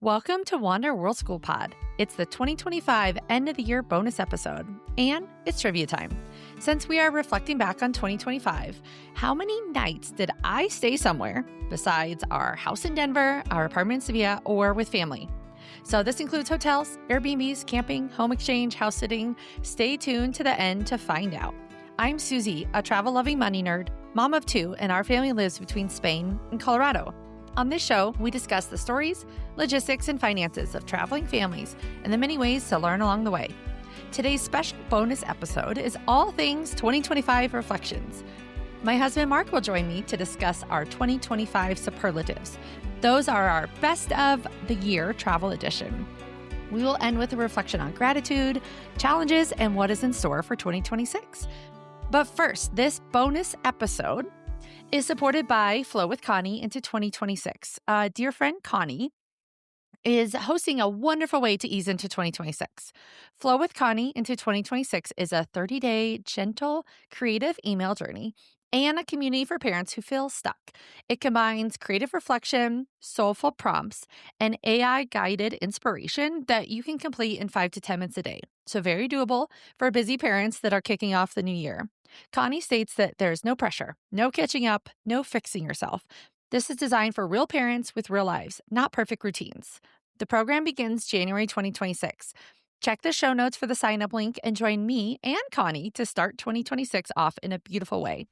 Welcome to Wander World School Pod. It's the 2025 end of the year bonus episode, and it's trivia time. Since we are reflecting back on 2025, how many nights did I stay somewhere besides our house in Denver, our apartment in Sevilla, or with family? So this includes hotels, Airbnbs, camping, home exchange, house sitting. Stay tuned to the end to find out. I'm SUZY, a travel-loving money nerd, mom of two, and our family lives between Spain and Colorado. On this show, we discuss the stories, logistics, and finances of traveling families and the many ways to learn along the way. Today's special bonus episode is all things 2025 reflections. My husband Mark will join me to discuss our 2025 superlatives. Those are our best of the year travel edition. We will end with a reflection on gratitude, challenges, and what is in store for 2026. But first, this bonus episode is supported by Flow with Connie into 2026. Dear friend Connie is hosting a wonderful way to ease into 2026. Flow with Connie into 2026 is a 30-day gentle, creative email journey and a community for parents who feel stuck. It combines creative reflection, soulful prompts, and AI-guided inspiration that you can complete in 5 to 10 minutes a day. So very doable for busy parents that are kicking off the new year. Connie states that there's no pressure, no catching up, no fixing yourself. This is designed for real parents with real lives, not perfect routines. The program begins January 2026. Check the show notes for the sign-up link and join me and Connie to start 2026 off in a beautiful way.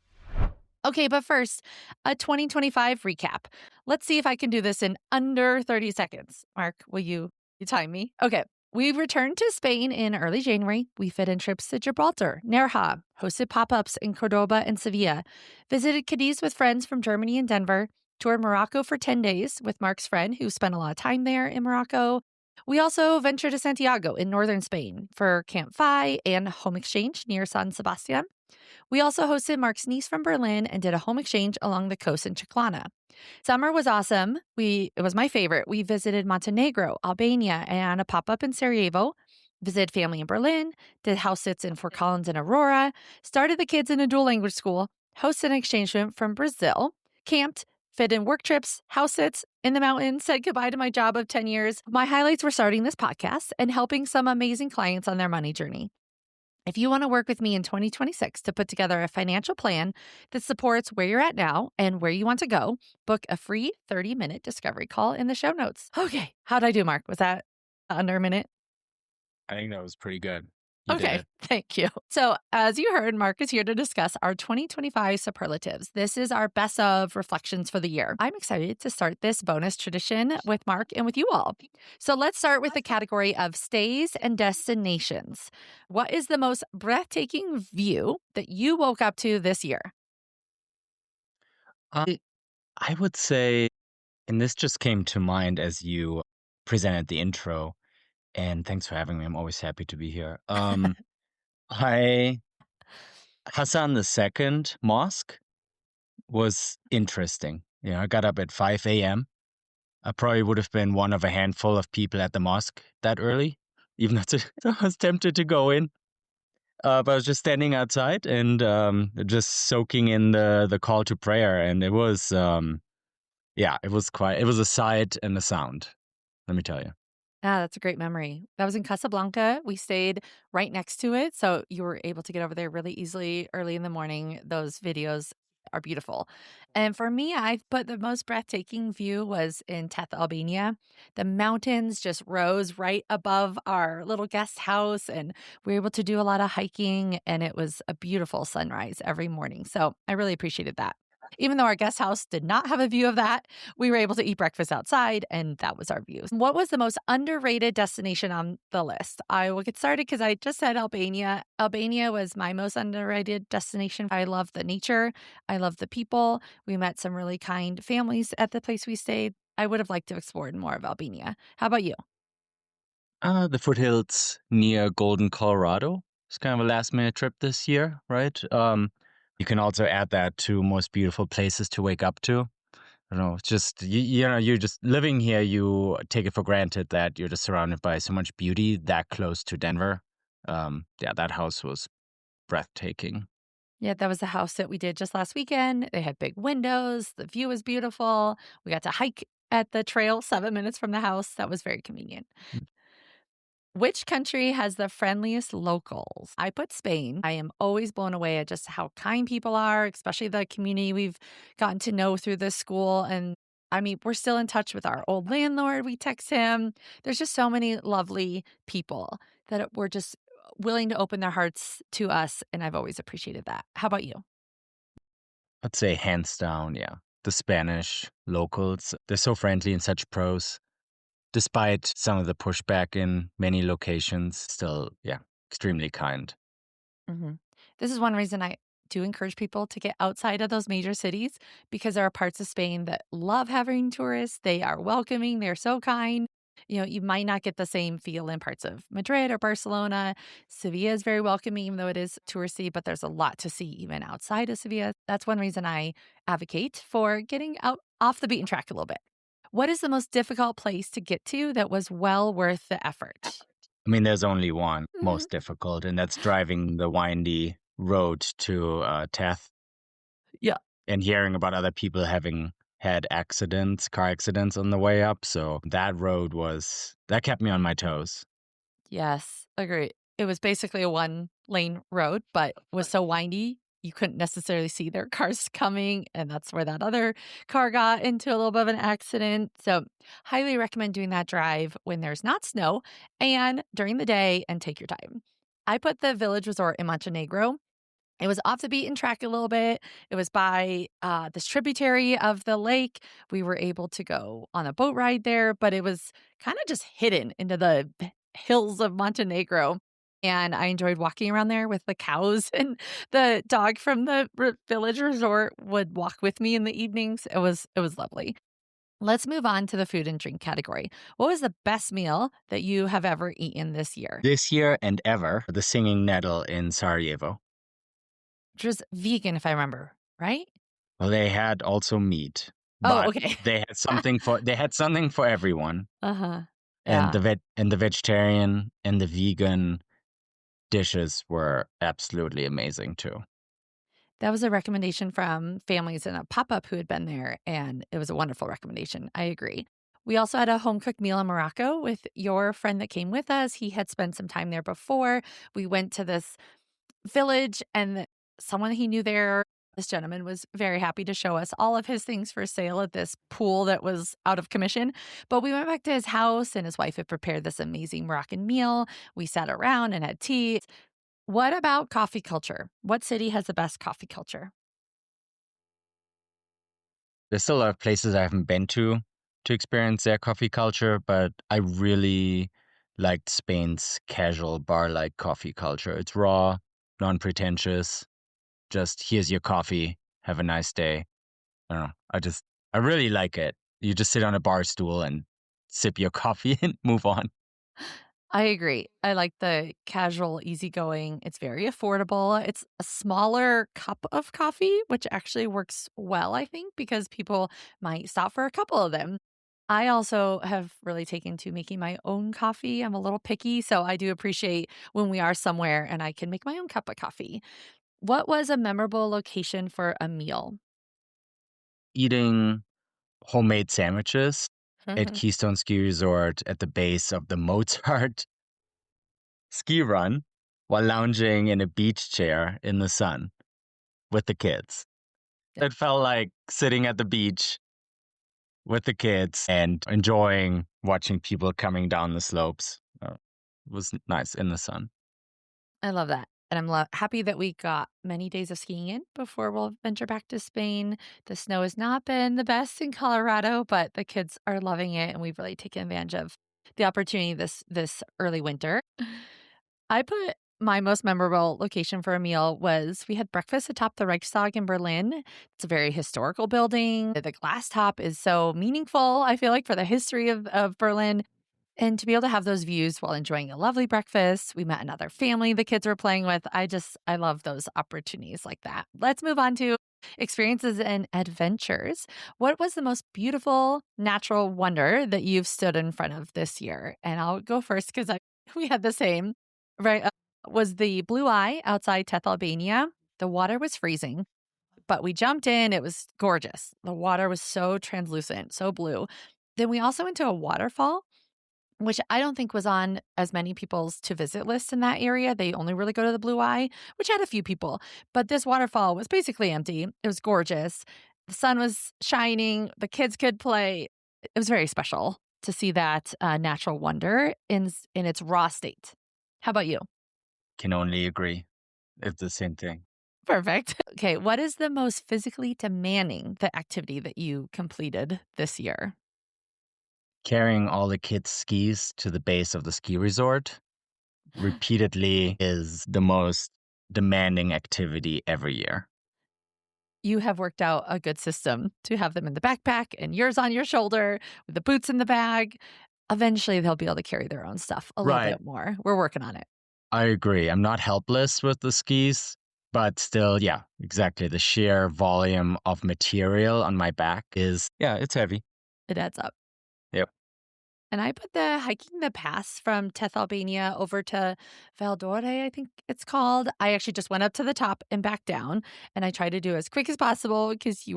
Okay, but first, a 2025 recap. Let's see if I can do this in under 30 seconds. Mark, will you time me? Okay. We returned to Spain in early January. We fit in trips to Gibraltar, Nerja, hosted pop-ups in Cordoba and Sevilla, visited Cadiz with friends from Germany and Denver, toured Morocco for 10 days with Mark's friend who spent a lot of time there in Morocco. We also ventured to Santiago in northern Spain for Camp Fi and home exchange near San Sebastian. We also hosted Mark's niece from Berlin and did a home exchange along the coast in Chiclana. Summer was awesome. It was my favorite. We visited Montenegro, Albania, and a pop-up in Sarajevo, visited family in Berlin, did house sits in Fort Collins and Aurora, started the kids in a dual language school, hosted an exchange student from Brazil, camped, fit in work trips, house sits in the mountains, said goodbye to my job of 10 years. My highlights were starting this podcast and helping some amazing clients on their money journey. If you want to work with me in 2026 to put together a financial plan that supports where you're at now and where you want to go, book a free 30-minute discovery call in the show notes. Okay. How'd I do, Mark? Was that under a minute? I think that was pretty good. You did Okay, it. thank you. So as you heard, Mark is here to discuss our 2025 superlatives. This is our best of reflections for the year. I'm excited to start this bonus tradition with Mark and with you all. So let's start with the category of stays and destinations. What is the most breathtaking view that you woke up to this year? I would say, and this just came to mind as you presented the intro, and thanks for having me. I'm always happy to be here. I Hassan II Mosque was interesting. I got up at 5 a.m. I probably would have been one of a handful of people at the mosque that early, even though I was tempted to go in. But I was just standing outside and just soaking in the call to prayer, and it was it was a sight and a sound. Let me tell you. Ah, that's a great memory. That was in Casablanca. We stayed right next to it, so you were able to get over there really easily early in the morning. Those videos are beautiful. And for me, I put the most breathtaking view was in Teth, Albania. The mountains just rose right above our little guest house, and we were able to do a lot of hiking, and it was a beautiful sunrise every morning. So I really appreciated that. Even though our guest house did not have a view of that, we were able to eat breakfast outside, and that was our view. What was the most underrated destination on the list? I will get started because I just said Albania. Albania was my most underrated destination. I love the nature. I love the people. We met some really kind families at the place we stayed. I would have liked to explore more of Albania. How about you? The foothills near Golden, Colorado. It's kind of a last minute trip this year, right? You can also add that to most beautiful places to wake up to. I don't know, it's just you're just living here. You take it for granted that you're just surrounded by so much beauty that close to Denver. That house was breathtaking. Yeah, that was the house that we did just last weekend. They had big windows. The view was beautiful. We got to hike at the trail 7 minutes from the house. That was very convenient. Which country has the friendliest locals? I put Spain. I am always blown away at just how kind people are, especially the community we've gotten to know through this school. And I mean, we're still in touch with our old landlord. We text him. There's just so many lovely people that were just willing to open their hearts to us. And I've always appreciated that. How about you? I'd say hands down, yeah. The Spanish locals, they're so friendly and such pros. Despite some of the pushback in many locations, still, yeah, extremely kind. Mhm. This is one reason I do encourage people to get outside of those major cities because there are parts of Spain that love having tourists. They are welcoming, they're so kind. You might not get the same feel in parts of Madrid or Barcelona. Sevilla is very welcoming, even though it is touristy, but there's a lot to see even outside of Sevilla. That's one reason I advocate for getting out off the beaten track a little bit. What is the most difficult place to get to that was well worth the effort? I mean, there's only one Mhm. most difficult, and that's driving the windy road to Teth Yeah. and hearing about other people having had accidents, car accidents on the way up. So that road that kept me on my toes. Yes, agree. It was basically a one-lane road, but was so windy, you couldn't necessarily see their cars coming, and that's where that other car got into a little bit of an accident. So, highly recommend doing that drive when there's not snow and during the day and take your time. I put the village resort in Montenegro. It was off the beaten track a little bit. It was by, this tributary of the lake. We were able to go on a boat ride there, but it was kinda just hidden into the hills of Montenegro, and I enjoyed walking around there with the cows, and the dog from the village resort would walk with me in the evenings. It was lovely. Let's move on to the food and drink category. What was the best meal that you have ever eaten this year? This year and ever, the Singing Nettle in Sarajevo. Which was vegan, if I remember, right? Well, they had also meat, Oh, but okay. they had something for everyone. Uh-huh. And Yeah. the vegetarian and the vegan dishes were absolutely amazing too. That was a recommendation from families in a pop-up who had been there, and it was a wonderful recommendation. I agree. We also had a home-cooked meal in Morocco with your friend that came with us. He had spent some time there before. We went to this village, and someone he knew there, this gentleman, was very happy to show us all of his things for sale at this pool that was out of commission. But we went back to his house, and his wife had prepared this amazing Moroccan meal. We sat around and had tea. What about coffee culture? What city has the best coffee culture? There's still a lot of places I haven't been to experience their coffee culture, but I really liked Spain's casual bar-like coffee culture. It's raw, non-pretentious, just here's your coffee, have a nice day. I don't know. I really like it. You just sit on a bar stool and sip your coffee and move on. I agree. I like the casual, easygoing. It's very affordable. It's a smaller cup of coffee, which actually works well, I think, because people might stop for a couple of them. I also have really taken to making my own coffee. I'm a little picky, so I do appreciate when we are somewhere and I can make my own cup of coffee. What was a memorable location for a meal? Eating homemade sandwiches at Keystone Ski Resort at the base of the Mozart ski run while lounging in a beach chair in the sun with the kids. It felt like sitting at the beach with the kids and enjoying watching people coming down the slopes. It was nice in the sun. I love that. And I'm happy that we got many days of skiing in before we'll venture back to Spain. The snow has not been the best in Colorado, but the kids are loving it, and we've really taken advantage of the opportunity this early winter. I put my most memorable location for a meal was we had breakfast atop the Reichstag in Berlin. It's a very historical building. The glass top is so meaningful, I feel like, for the history of Berlin. And to be able to have those views while enjoying a lovely breakfast, we met another family the kids were playing with. I love those opportunities like that. Let's move on to experiences and adventures. What was the most beautiful natural wonder that you've stood in front of this year? And I'll go first because we had the same, right? Was the Blue Eye outside Teth, Albania. The water was freezing, but we jumped in. It was gorgeous. The water was so translucent, so blue. Then we also went to a waterfall, which I don't think was on as many people's to visit lists in that area. They only really go to the Blue Eye, which had a few people. But this waterfall was basically empty. It was gorgeous. The sun was shining. The kids could play. It was very special to see that natural wonder in its raw state. How about you? Can only agree. It's the same thing. Perfect. Okay, what is the most physically demanding the activity that you completed this year? Carrying all the kids' skis to the base of the ski resort repeatedly is the most demanding activity every year. You have worked out a good system to have them in the backpack and yours on your shoulder with the boots in the bag. Eventually, they'll be able to carry their own stuff a little Right. bit more. We're working on it. I agree. I'm not helpless with the skis, but still, yeah, exactly. The sheer volume of material on my back is, yeah, it's heavy. It adds up. Yep. And I put the hiking the pass from Teth, Albania over to Valdore, I think it's called. I actually just went up to the top and back down, and I tried to do as quick as possible because you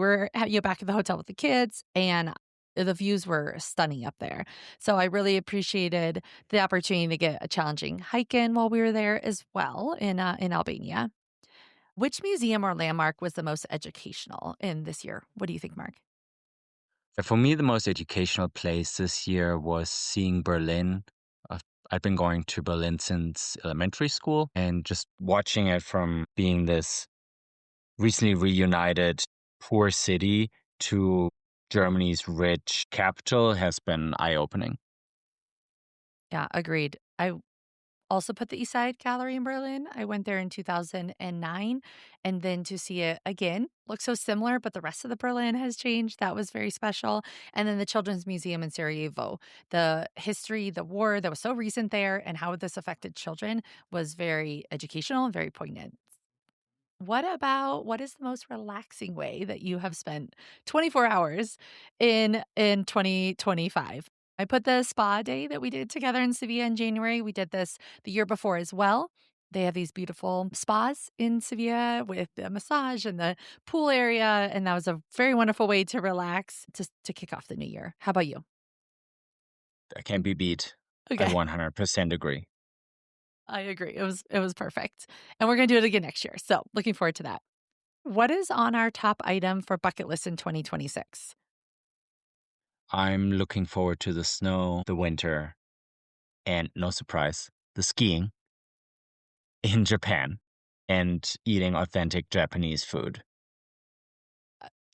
back at the hotel with the kids, and the views were stunning up there. So I really appreciated the opportunity to get a challenging hike in while we were there as well in Albania. Which museum or landmark was the most educational in this year? What do you think, Mark? For me, the most educational place this year was seeing Berlin. I've, I've been going to Berlin since elementary school, and just watching it from being this recently reunited poor city to Germany's rich capital has been eye opening. Yeah, agreed. I also put the East Side Gallery in Berlin. I went there in 2009, and then to see it again, looks so similar, but the rest of the Berlin has changed. That was very special. And then the Children's Museum in Sarajevo. The history, the war that was so recent there, and how this affected children was very educational and very poignant. What is the most relaxing way that you have spent 24 hours in 2025? I put the spa day that we did together in Sevilla in January. We did this the year before as well. They have these beautiful spas in Sevilla with the massage and the pool area, and that was a very wonderful way to relax to kick off the new year. How about you? That can't be beat. I Okay. 100% agree. I agree. It was perfect. And we're gonna do it again next year. So looking forward to that. What is on our top item for bucket list in 2026? I'm looking forward to the snow, the winter, and no surprise, the skiing in Japan and eating authentic Japanese food.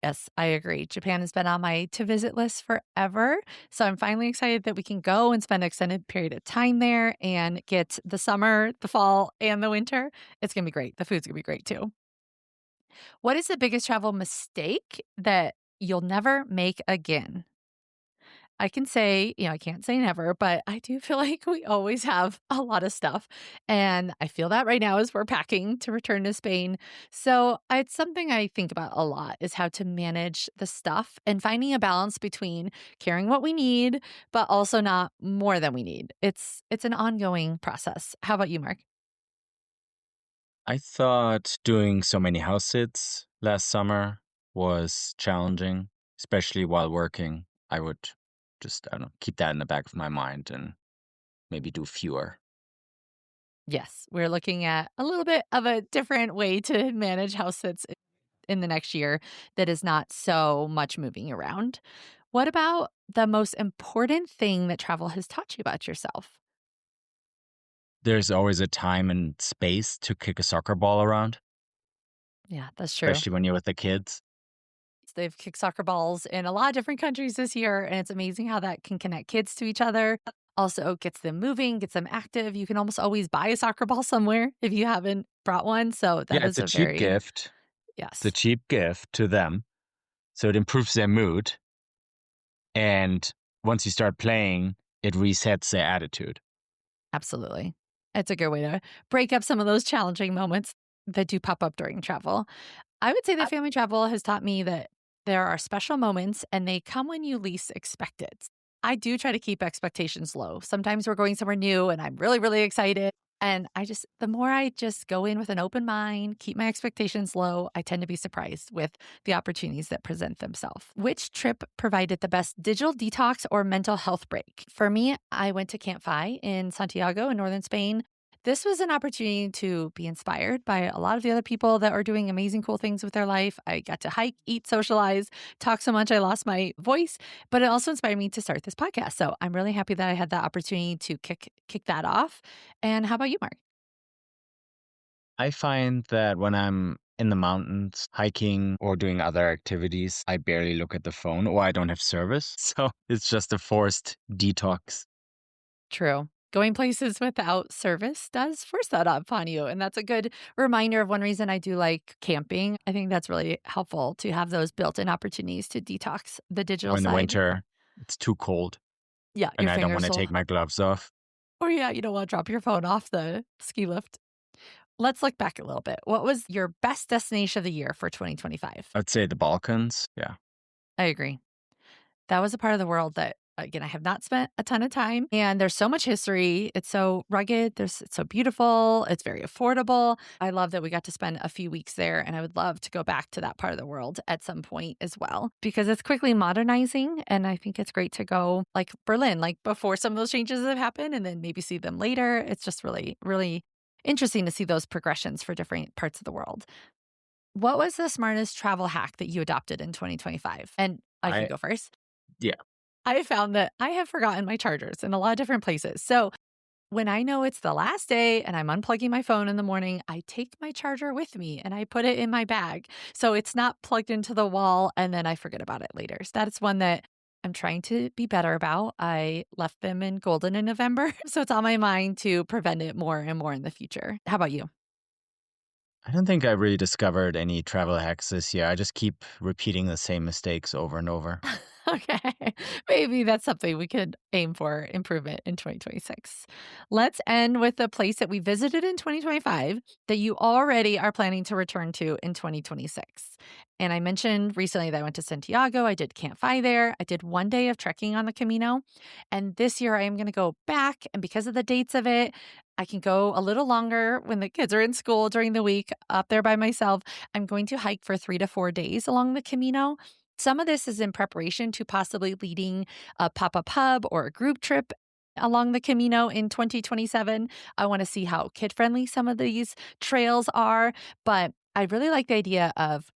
Yes, I agree. Japan has been on my to visit list forever. So I'm finally excited that we can go and spend an extended period of time there and get the summer, the fall, and the winter. It's going to be great. The food's going to be great too. What is the biggest travel mistake that you'll never make again? I can say, I can't say never, but I do feel like we always have a lot of stuff. And I feel that right now as we're packing to return to Spain. So it's something I think about a lot is how to manage the stuff and finding a balance between carrying what we need, but also not more than we need. It's an ongoing process. How about you, Mark? I thought doing so many house sits last summer was challenging, especially while working. I would just, I don't know, keep that in the back of my mind and maybe do fewer. Yes, we're looking at a little bit of a different way to manage house sits in the next year that is not so much moving around. What about the most important thing that travel has taught you about yourself? There's always a time and space to kick a soccer ball around, Yeah, that's true. especially when you're with the kids. They've kicked soccer balls in a lot of different countries this year, and it's amazing how that can connect kids to each other. Also, gets them moving, gets them active. You can almost always buy a soccer ball somewhere if you haven't brought one. So that Yeah, it's is a a cheap very, gift. It's a yes, cheap gift to them. So it improves their mood. And once you start playing, it resets their attitude. absolutely. It's a good way to break up some of those challenging moments that do pop up during travel. I would say that family travel has taught me that there are special moments and they come when you least expect it. I do try to keep expectations low. Sometimes we're going somewhere new and I'm really, really excited. And the more I just go in with an open mind, keep my expectations low, I tend to be surprised with the opportunities that present themselves. Which trip provided the best digital detox or mental health break? For me, I went to Camp Fi in Santiago in northern Spain. This was an opportunity to be inspired by a lot of the other people that are doing amazing, cool things with their life. I got to hike, eat, socialize, talk so much I lost my voice, but it also inspired me to start this podcast. So I'm really happy that I had the opportunity to kick that off. And how about you, Mark? I find that when I'm in the mountains hiking or doing other activities, I barely look at the phone or I don't have service. So it's just a forced detox. True. Going places without service does force that upon you. And that's a good reminder of one reason I do like camping. I think that's really helpful to have those built in opportunities to detox the digital Or in the side. winter, it's too cold Yeah, and your I don't want fingers to will, take my gloves off. or yeah, you don't want to drop your phone off the ski lift. Let's look back a little bit. What was your best destination of the year for 2025? I'd say the Balkans. Yeah. I agree. That was a part of the world that, again, I have not spent a ton of time, and there's so much history. It's so rugged. It's so beautiful. It's very affordable. I love that we got to spend a few weeks there, and I would love to go back to that part of the world at some point as well because it's quickly modernizing, and I think it's great to go like Berlin, like before some of those changes have happened, and then maybe see them later. It's just really, really interesting to see those progressions for different parts of the world. What was the smartest travel hack that you adopted in 2025? And I can I, go first. yeah. I found that I have forgotten my chargers in a lot of different places. So when I know it's the last day and I'm unplugging my phone in the morning, I take my charger with me and I put it in my bag. So it's not plugged into the wall and then I forget about it later. So that's one that I'm trying to be better about. I left them in Golden in November. So it's on my mind to prevent it more and more in the future. How about you? I don't think I really discovered any travel hacks this year. I just keep repeating the same mistakes over and over. Okay. Maybe that's something we could aim for improvement in 2026. Let's end with a place that we visited in 2025 that you already are planning to return to in 2026. And I mentioned recently that I went to Santiago. I did Camp Fi there. I did 1 day of trekking on the Camino. And this year I am going to go back. And because of the dates of it, I can go a little longer when the kids are in school during the week up there by myself. I'm going to hike for 3 to 4 days along the Camino. Some of this is in preparation to possibly leading a pop-up hub or a group trip along the Camino in 2027. I want to see how kid-friendly some of these trails are, but I really like the idea of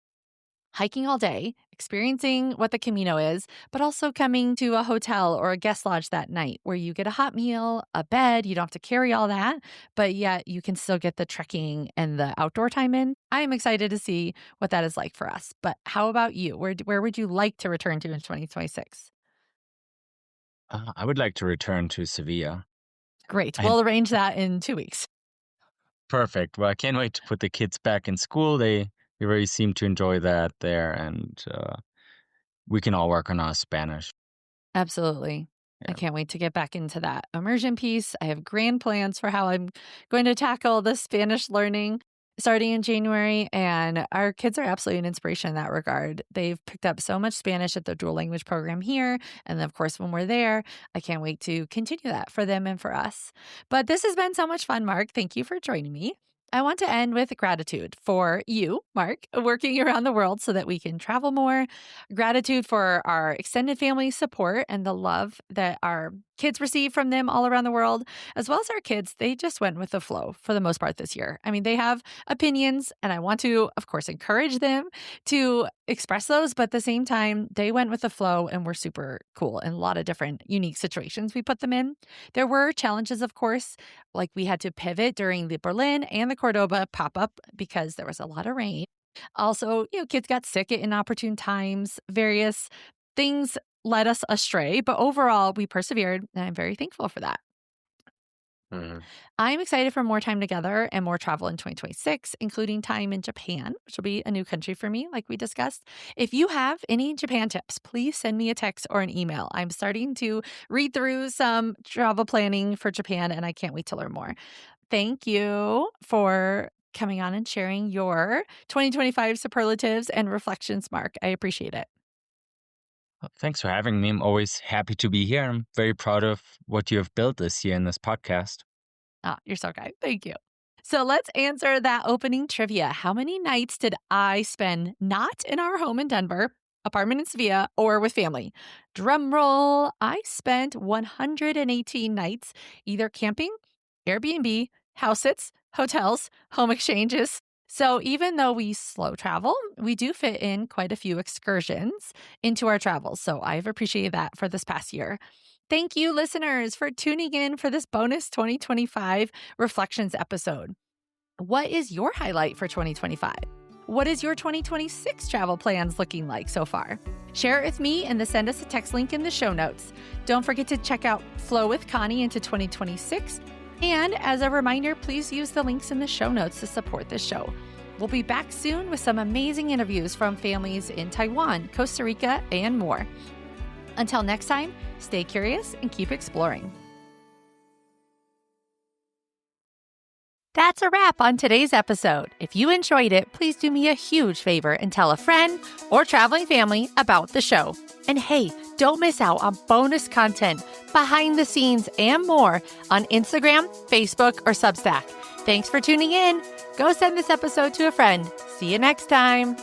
hiking all day, experiencing what the Camino is, but also coming to a hotel or a guest lodge that night where you get a hot meal, a bed. You don't have to carry all that, but yet you can still get the trekking and the outdoor time in. I am excited to see what that is like for us. But how about you? Where would you like to return to in 2026? I would like to return to Sevilla. Great. I We'll arrange that in 2 weeks. Perfect. Well, I can't wait to put the kids back in school. They really seem to enjoy that there, and we can all work on our Spanish. Absolutely. I Yeah. can't wait to get back into that immersion piece. I have grand plans for how I'm going to tackle the Spanish learning starting in January. And our kids are absolutely an inspiration in that regard. They've picked up so much Spanish at the dual language program here. And then, of course, when we're there, I can't wait to continue that for them and for us. But this has been so much fun, Mark. Thank you for joining me. I want to end with gratitude for you, Mark, working around the world so that we can travel more. Gratitude for our extended family support and the love that our kids receive from them all around the world, as well as our kids. They just went with the flow for the most part this year. I mean, they have opinions, and I want to, of course, encourage them to express those, but at the same time, they went with the flow and were super cool in a lot of different unique situations we put them in. There were challenges, of course, like we had to pivot during the Berlin and the Cordoba pop up because there was a lot of rain. Also, kids got sick at inopportune times. Various things led us astray, but overall, we persevered, and I'm very thankful for that. Mhm. I'm excited for more time together and more travel in 2026, including time in Japan, which will be a new country for me, like we discussed. If you have any Japan tips, please send me a text or an email. I'm starting to read through some travel planning for Japan, and I can't wait to learn more. Thank you for coming on and sharing your 2025 superlatives and reflections, Mark. I appreciate it. Thanks for having me. I'm always happy to be here. I'm very proud of what you have built this year in this podcast. Oh, you're so kind. Thank you. So let's answer that opening trivia. How many nights did I spend not in our home in Denver, apartment in Sevilla, or with family? Drum roll. I spent 118 nights either camping, Airbnb, house sits, hotels, home exchanges. So even though we slow travel, we do fit in quite a few excursions into our travels. So I've appreciated that for this past year. Thank you, listeners, for tuning in for this bonus 2025 Reflections episode. What is your highlight for 2025? What is your 2026 travel plans looking like so far? Share it with me and send us a text link in the show notes. Don't forget to check out Flow with Connie into 2026. And as a reminder, please use the links in the show notes to support this show. We'll be back soon with some amazing interviews from families in Taiwan, Costa Rica, and more. Until next time, stay curious and keep exploring. That's a wrap on today's episode. If you enjoyed it, please do me a huge favor and tell a friend or traveling family about the show. And hey, don't miss out on bonus content, behind the scenes, and more on Instagram, Facebook, or Substack. Thanks for tuning in. Go send this episode to a friend. See you next time.